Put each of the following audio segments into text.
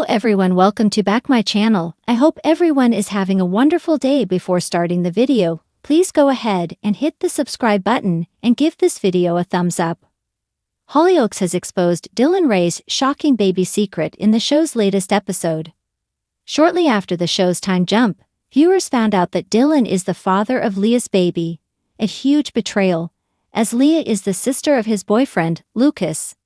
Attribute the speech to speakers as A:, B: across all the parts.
A: everyone, welcome to back my channel. I hope everyone is having a wonderful day. Before starting the video, please go ahead and hit the subscribe button and give this video a thumbs up. Hollyoaks has exposed Dylan Ray's shocking baby secret in the show's latest episode. Shortly after the show's time jump, viewers found out that Dylan is the father of Leah's baby, a huge betrayal, as Leah is the sister of his boyfriend, Lucas.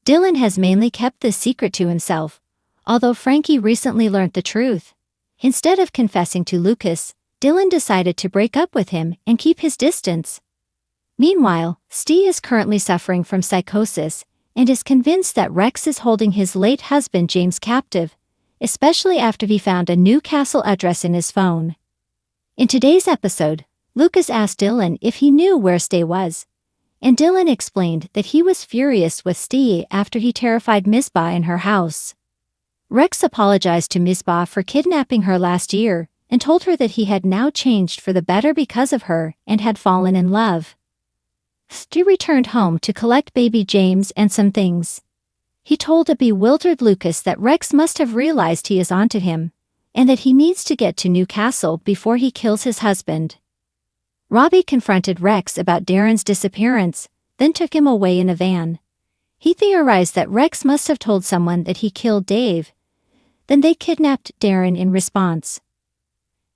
A: Dylan has mainly kept this secret to himself, although Frankie recently learned the truth. Instead of confessing to Lucas, Dylan decided to break up with him and keep his distance. Meanwhile, Steve is currently suffering from psychosis and is convinced that Rex is holding his late husband James captive, especially after he found a new castle address in his phone. In today's episode, Lucas asked Dylan if he knew where Steve was, and Dylan explained that he was furious with Steve after he terrified Misbah in her house. Rex apologized to Misbah for kidnapping her last year and told her that he had now changed for the better because of her and had fallen in love. Steve returned home to collect baby James and some things. He told a bewildered Lucas that Rex must have realized he is onto him, and that he needs to get to Newcastle before he kills his husband. Robbie confronted Rex about Darren's disappearance, then took him away in a van. He theorized that Rex must have told someone that he killed Dave. Then they kidnapped Darren in response.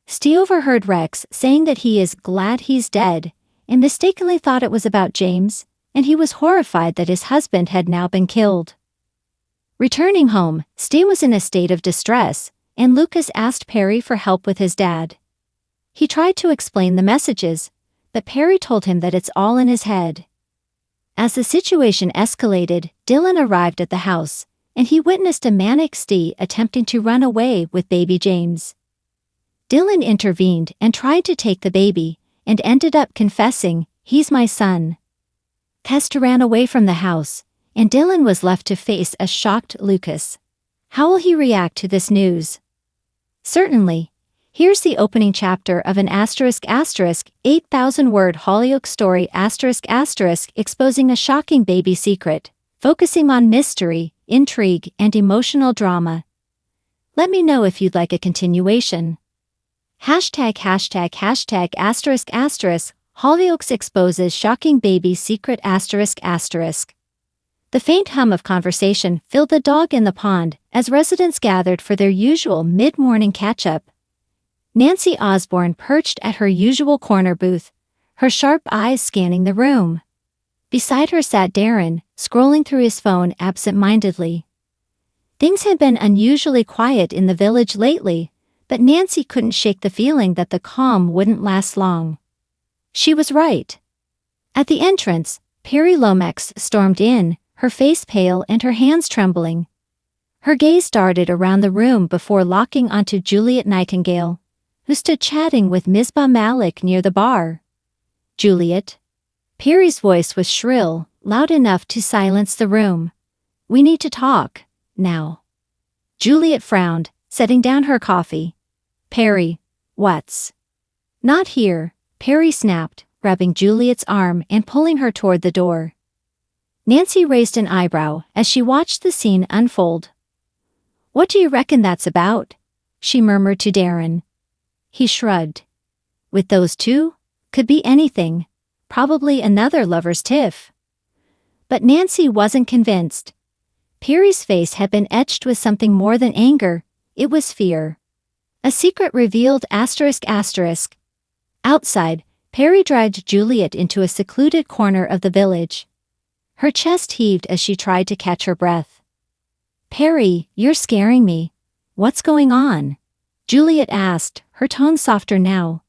A: Steve overheard Rex saying that he is glad he's dead, and mistakenly thought it was about James, and he was horrified that his husband had now been killed. Returning home, Steve was in a state of distress, and Lucas asked Perry for help with his dad. He tried to explain the messages, but Perry told him that it's all in his head. As the situation escalated, Dylan arrived at the house, and he witnessed a manic Steve attempting to run away with baby James. Dylan intervened and tried to take the baby, and ended up confessing, "He's my son." Kester ran away from the house, and Dylan was left to face a shocked Lucas. How will he react to this news? Certainly. Here's the opening chapter of an **** 8,000-word Hollyoaks story *** exposing a shocking baby secret, focusing on mystery, intrigue, and emotional drama. Let me know if you'd like a continuation. Hollyoaks exposes shocking baby secret ***. The faint hum of conversation filled the dog in the pond as residents gathered for their usual mid-morning catch-up. Nancy Osborne perched at her usual corner booth, her sharp eyes scanning the room. Beside her sat Darren, scrolling through his phone absent-mindedly. Things had been unusually quiet in the village lately, but Nancy couldn't shake the feeling that the calm wouldn't last long. She was right. At the entrance, Perry Lomax stormed in, her face pale and her hands trembling. Her gaze darted around the room before locking onto Juliet Nightingale, who stood chatting with Misbah Malik near the bar. "Juliet?" Perry's voice was shrill, loud enough to silence the room. "We need to talk, now." Juliet frowned, setting down her coffee. "Perry, what's?" "Not here," Perry snapped, grabbing Juliet's arm and pulling her toward the door. Nancy raised an eyebrow as she watched the scene unfold. "What do you reckon that's about?" she murmured to Darren. He shrugged. "With those two? Could be anything. Probably another lover's tiff." But Nancy wasn't convinced. Perry's face had been etched with something more than anger. It was fear. A secret revealed ***. Outside, Perry dragged Juliet into a secluded corner of the village. Her chest heaved as she tried to catch her breath. "Perry, you're scaring me. What's going on?" Juliet asked, her tone softer now.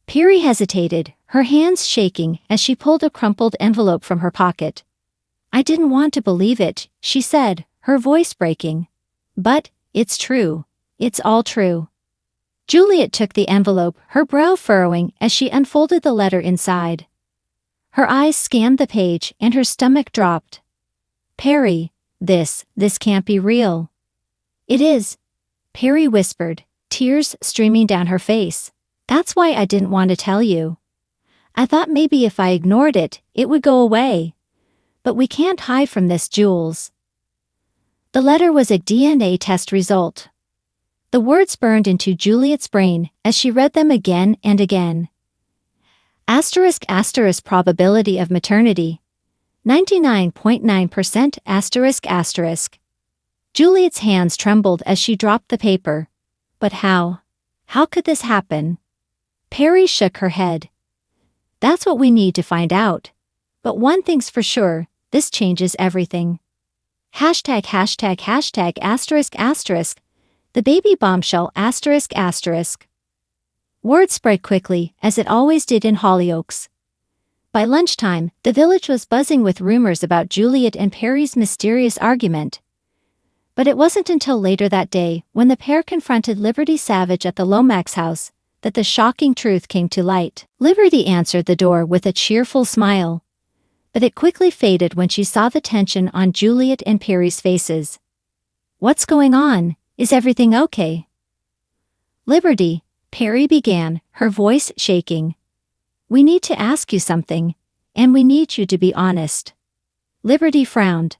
A: Perry hesitated, her hands shaking as she pulled a crumpled envelope from her pocket. "I didn't want to believe it," she said, her voice breaking. "But, it's true. It's all true." Juliet took the envelope, her brow furrowing as she unfolded the letter inside. Her eyes scanned the page and her stomach dropped. "Perry, this can't be real." "It is," Perry whispered, tears streaming down her face. "That's why I didn't want to tell you. I thought maybe if I ignored it, it would go away. But we can't hide from this, Jules." The letter was a DNA test result. The words burned into Juliet's brain as she read them again and again. Asterisk asterisk probability of maternity. 99.9% asterisk asterisk. Juliet's hands trembled as she dropped the paper. But how? How could this happen? Perry shook her head. That's what we need to find out. But one thing's for sure, this changes everything. Hashtag hashtag hashtag asterisk asterisk. The baby bombshell asterisk asterisk. Word spread quickly, as it always did in Hollyoaks. By lunchtime, the village was buzzing with rumors about Juliet and Perry's mysterious argument. But it wasn't until later that day, when the pair confronted Liberty Savage at the Lomax house, that the shocking truth came to light. Liberty answered the door with a cheerful smile. But it quickly faded when she saw the tension on Juliet and Perry's faces. "What's going on? Is everything okay?" "Liberty," Perry began, her voice shaking. "We need to ask you something, and we need you to be honest." Liberty frowned.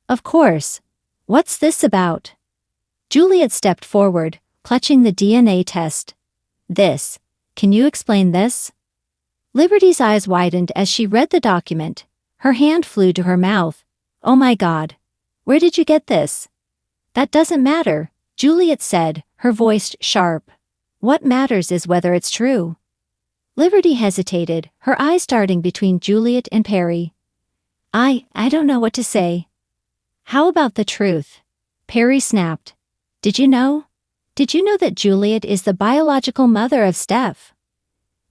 A: "Of course. What's this about?" Juliet stepped forward, clutching the DNA test. "This. Can you explain this?" Liberty's eyes widened as she read the document. Her hand flew to her mouth. "Oh my God. Where did you get this?" "That doesn't matter," Juliet said, her voice sharp. "What matters is whether it's true." Liberty hesitated, her eyes darting between Juliet and Perry. I don't know what to say." "How about the truth?" Perry snapped. Did you know that Juliet is the biological mother of Steph?"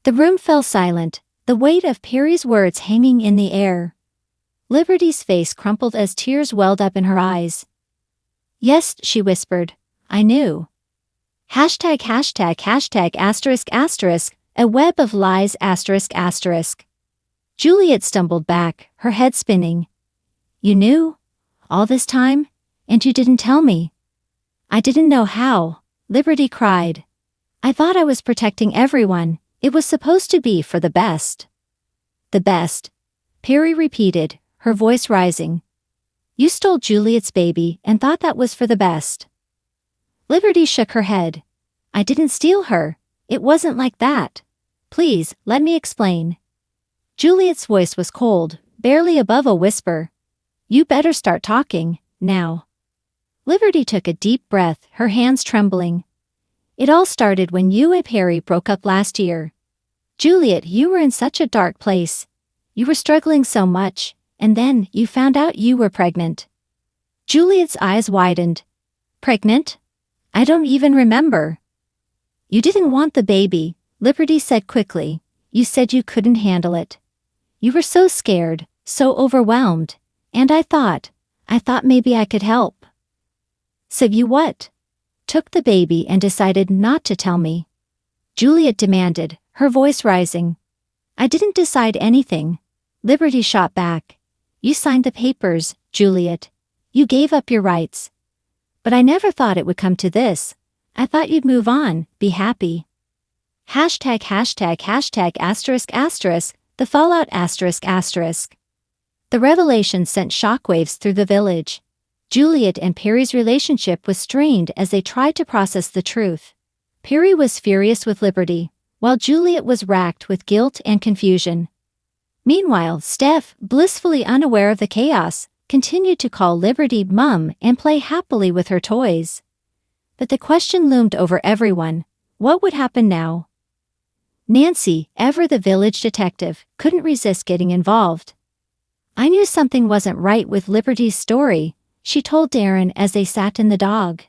A: The room fell silent, the weight of Perry's words hanging in the air. Liberty's face crumpled as tears welled up in her eyes. "Yes," she whispered. "I knew." Hashtag hashtag hashtag asterisk asterisk. A web of lies asterisk asterisk. Juliet stumbled back, her head spinning. "You knew? All this time? And you didn't tell me?" "I didn't know how," Liberty cried. "I thought I was protecting everyone. It was supposed to be for the best." "The best," Perry repeated, her voice rising. "You stole Juliet's baby and thought that was for the best." Liberty shook her head. "I didn't steal her. It wasn't like that. Please, let me explain." Juliet's voice was cold, barely above a whisper. "You better start talking, now." Liberty took a deep breath, her hands trembling. "It all started when you and Perry broke up last year. Juliet, you were in such a dark place. You were struggling so much, and then you found out you were pregnant." Juliet's eyes widened. "Pregnant? I don't even remember." "You didn't want the baby," Liberty said quickly. "You said you couldn't handle it. You were so scared, so overwhelmed, and I thought maybe I could help." "So you what? Took the baby and decided not to tell me?" Juliet demanded, her voice rising. "I didn't decide anything," Liberty shot back. "You signed the papers, Juliet. You gave up your rights. But I never thought it would come to this. I thought you'd move on, be happy." Hashtag hashtag hashtag asterisk asterisk. The fallout asterisk asterisk. The revelation sent shockwaves through the village. Juliet and Perry's relationship was strained as they tried to process the truth. Perry was furious with Liberty, while Juliet was racked with guilt and confusion. Meanwhile, Steph, blissfully unaware of the chaos, continued to call Liberty Mum and play happily with her toys. But the question loomed over everyone: what would happen now? Nancy, ever the village detective, couldn't resist getting involved. "I knew something wasn't right with Liberty's story," she told Darren as they sat in the dog.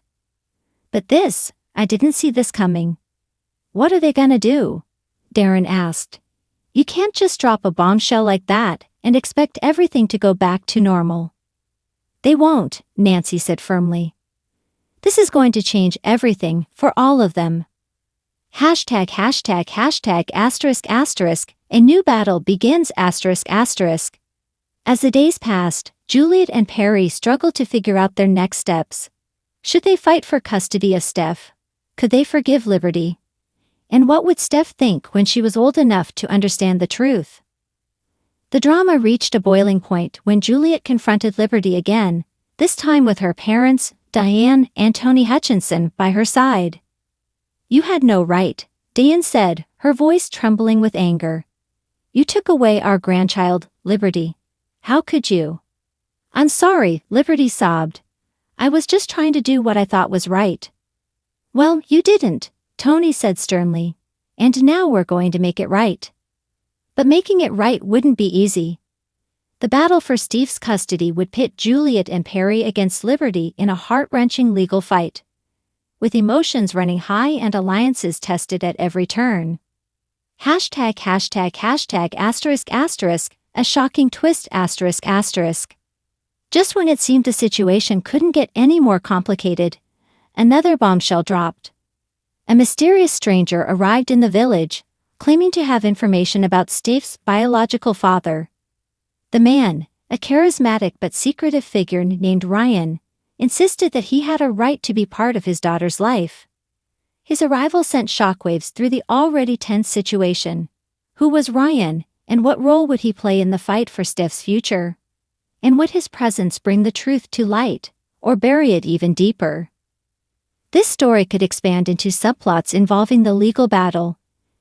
A: "But this, I didn't see this coming." "What are they gonna do?" Darren asked. "You can't just drop a bombshell like that and expect everything to go back to normal." "They won't," Nancy said firmly. "This is going to change everything for all of them." Hashtag hashtag hashtag asterisk asterisk. A new battle begins asterisk asterisk. As the days passed, Juliet and Perry struggled to figure out their next steps. Should they fight for custody of Steph? Could they forgive Liberty? And what would Steph think when she was old enough to understand the truth? The drama reached a boiling point when Juliet confronted Liberty again, this time with her parents, Diane and Tony Hutchinson, by her side. "You had no right," Diane said, her voice trembling with anger. "You took away our grandchild, Liberty. How could you?" "I'm sorry," Liberty sobbed. "I was just trying to do what I thought was right." "Well, you didn't," Tony said sternly. "And now we're going to make it right." But making it right wouldn't be easy. The battle for Steve's custody would pit Juliet and Perry against Liberty in a heart-wrenching legal fight, with emotions running high and alliances tested at every turn. Hashtag asterisk asterisk, a shocking twist asterisk asterisk. Just when it seemed the situation couldn't get any more complicated, another bombshell dropped. A mysterious stranger arrived in the village, claiming to have information about Steve's biological father. The man, a charismatic but secretive figure named Ryan, insisted that he had a right to be part of his daughter's life. His arrival sent shockwaves through the already tense situation. Who was Ryan, and what role would he play in the fight for Steve's future? And would his presence bring the truth to light, or bury it even deeper? This story could expand into subplots involving the legal battle,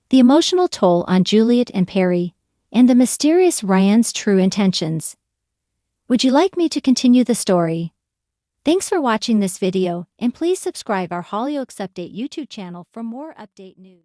A: the emotional toll on Juliet and Perry, and the mysterious Ryan's true intentions. Would you like me to continue the story? Thanks for watching this video, and please subscribe our Hollyoaks Update YouTube channel for more update news.